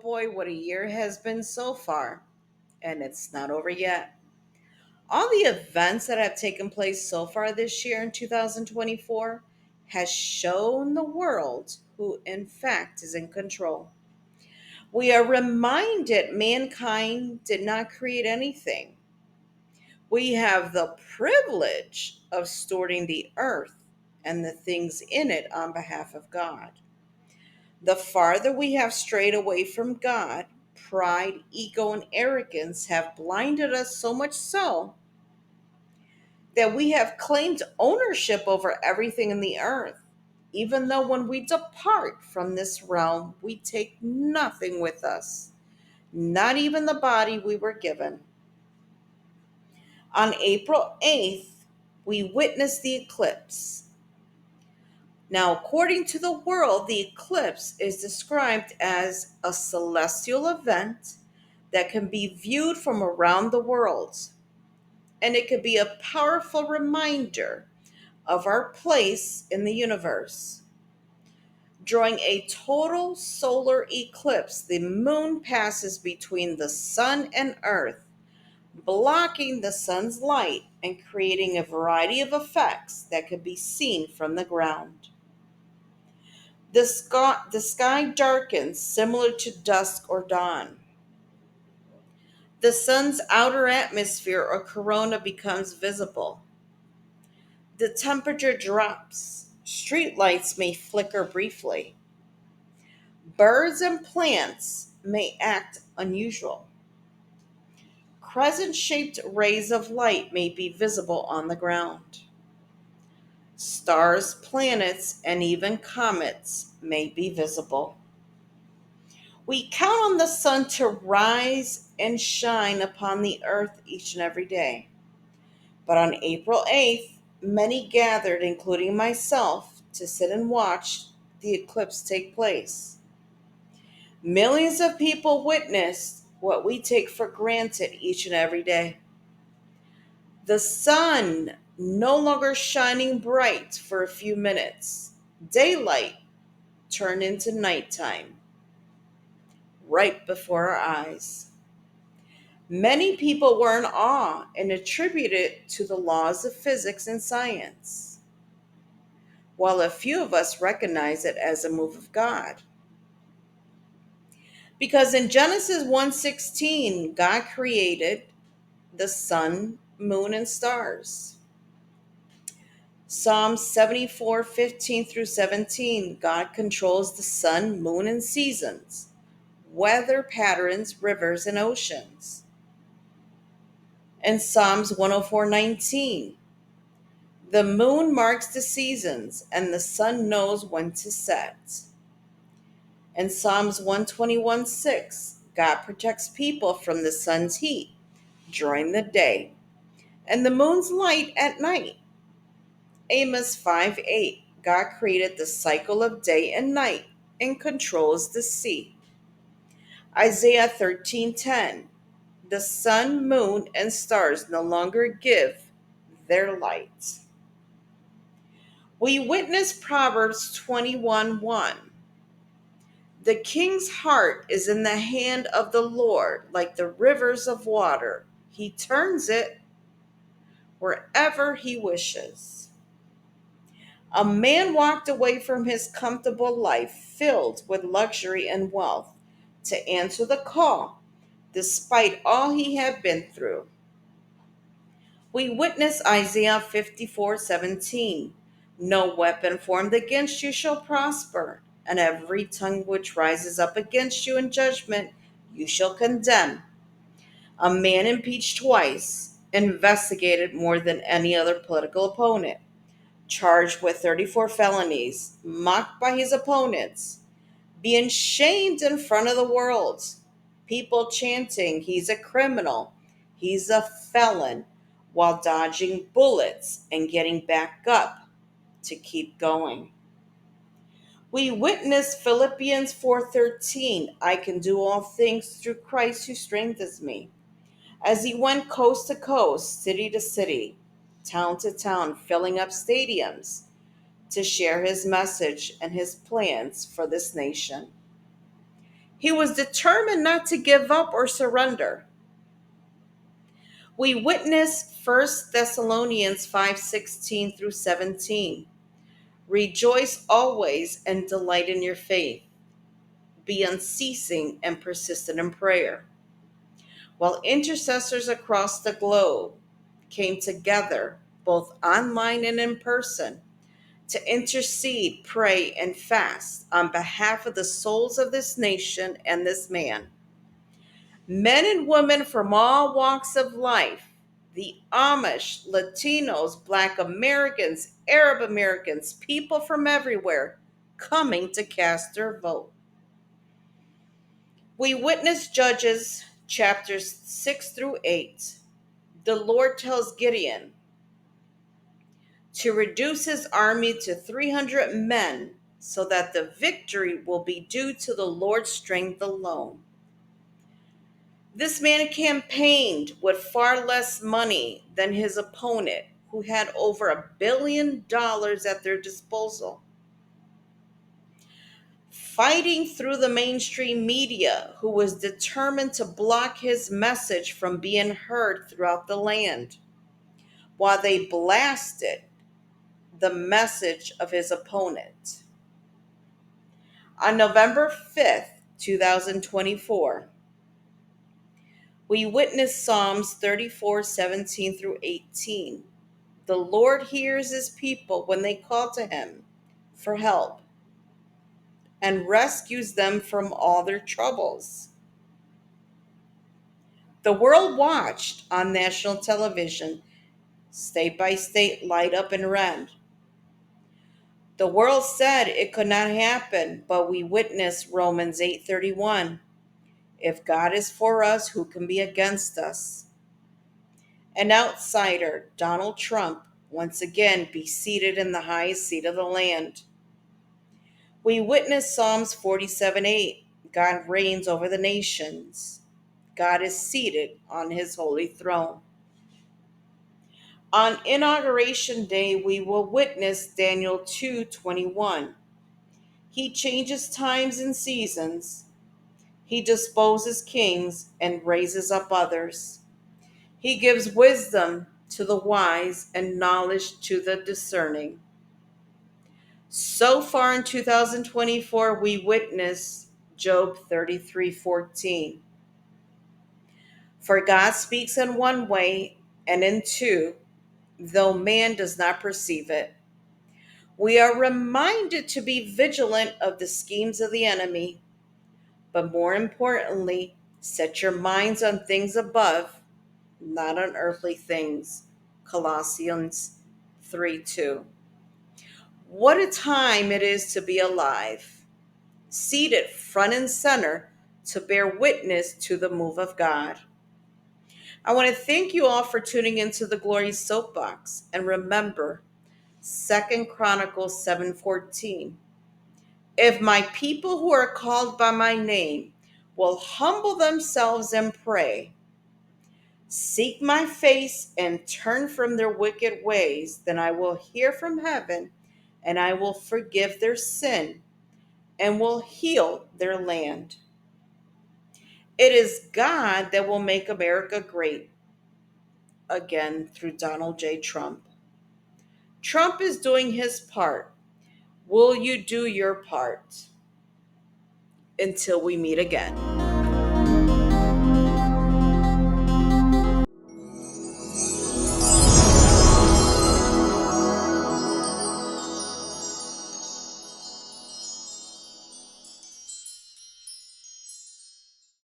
boy, what a year has been so far, and it's not over yet. All the events that have taken place so far this year in 2024 has shown the world who, in fact, is in control. We are reminded mankind did not create anything. We have the privilege of stewarding the earth and the things in it on behalf of God. The farther we have strayed away from God, pride, ego, and arrogance have blinded us so much so that we have claimed ownership over everything in the earth, even though when we depart from this realm, we take nothing with us, not even the body we were given. On April 8th, we witnessed the eclipse. Now, according to the world, the eclipse is described as a celestial event that can be viewed from around the world, and it could be a powerful reminder of our place in the universe. During a total solar eclipse, the moon passes between the sun and earth, blocking the sun's light and creating a variety of effects that could be seen from the ground. The sky darkens, similar to dusk or dawn. The sun's outer atmosphere or corona becomes visible. The temperature drops. Street lights may flicker briefly. Birds and plants may act unusual. Crescent shaped rays of light may be visible on the ground. Stars, planets, and even comets may be visible. We count on the sun to rise and shine upon the earth each and every day. But on April 8th, many gathered, including myself, to sit and watch the eclipse take place. Millions of people witnessed what we take for granted each and every day. The sun no longer shining bright for a few minutes. Daylight turned into nighttime right before our eyes. Many people were in awe and attributed it to the laws of physics and science, while a few of us recognize it as a move of God. Because in Genesis 1:16, God created the sun, moon, and stars. Psalm 74:15 through 17, God controls the sun, moon, and seasons, weather patterns, rivers, and oceans. And Psalms 104:19, the moon marks the seasons, and the sun knows when to set. And Psalms 121:6, God protects people from the sun's heat during the day and the moon's light at night. Amos 5:8, God created the cycle of day and night and controls the sea. Isaiah 13:10, the sun, moon, and stars no longer give their light. We witness Proverbs 21:1. The king's heart is in the hand of the Lord, like the rivers of water. He turns it wherever he wishes. A man walked away from his comfortable life filled with luxury and wealth to answer the call, despite all he had been through. We witness Isaiah 54:17. No weapon formed against you shall prosper, and every tongue which rises up against you in judgment you shall condemn. A man impeached twice, investigated more than any other political opponent, charged with 34 felonies, mocked by his opponents, being shamed in front of the world, people chanting, he's a criminal, he's a felon, while dodging bullets and getting back up to keep going. We witness Philippians 4:13, I can do all things through Christ who strengthens me, as he went coast to coast, city to city, town to town, filling up stadiums to share his message and his plans for this nation. He was determined not to give up or surrender. We witness First Thessalonians 5:16 through 17. Rejoice always and delight in your faith. Be unceasing and persistent in prayer. While intercessors across the globe came together, both online and in person, to intercede, pray, and fast on behalf of the souls of this nation and this man. Men and women from all walks of life, the Amish, Latinos, Black Americans, Arab Americans, people from everywhere coming to cast their vote. We witness Judges chapters 6 through 8. The Lord tells Gideon to reduce his army to 300 men so that the victory will be due to the Lord's strength alone. This man campaigned with far less money than his opponent, who had over $1 billion at their disposal. Fighting through the mainstream media, who was determined to block his message from being heard throughout the land, while they blasted the message of his opponent. On November 5th, 2024, we witnessed Psalms 34:17 through 18. The Lord hears his people when they call to him for help and rescues them from all their troubles. The world watched on national television, state by state, light up in red. The world said it could not happen, but we witnessed Romans 8:31. If God is for us, who can be against us? An outsider, Donald Trump, once again be seated in the highest seat of the land. We witness Psalms 47:8. God reigns over the nations. God is seated on his holy throne. On Inauguration Day, we will witness Daniel 2:21. He changes times and seasons. He disposes kings and raises up others. He gives wisdom to the wise and knowledge to the discerning. So far in 2024, we witness Job 33:14. For God speaks in one way and in two, though man does not perceive it. We are reminded to be vigilant of the schemes of the enemy, but more importantly, set your minds on things above, not on earthly things. Colossians 3:2. What a time it is to be alive, seated front and center to bear witness to the move of God. I want to thank you all for tuning into the Glory Soapbox, and remember 2 Chronicles 7:14. If my people who are called by my name will humble themselves and pray, seek my face and turn from their wicked ways, then I will hear from heaven and I will forgive their sin and will heal their land. It is God that will make America great again through Donald J. Trump. Trump is doing his part. Will you do your part? Until we meet again.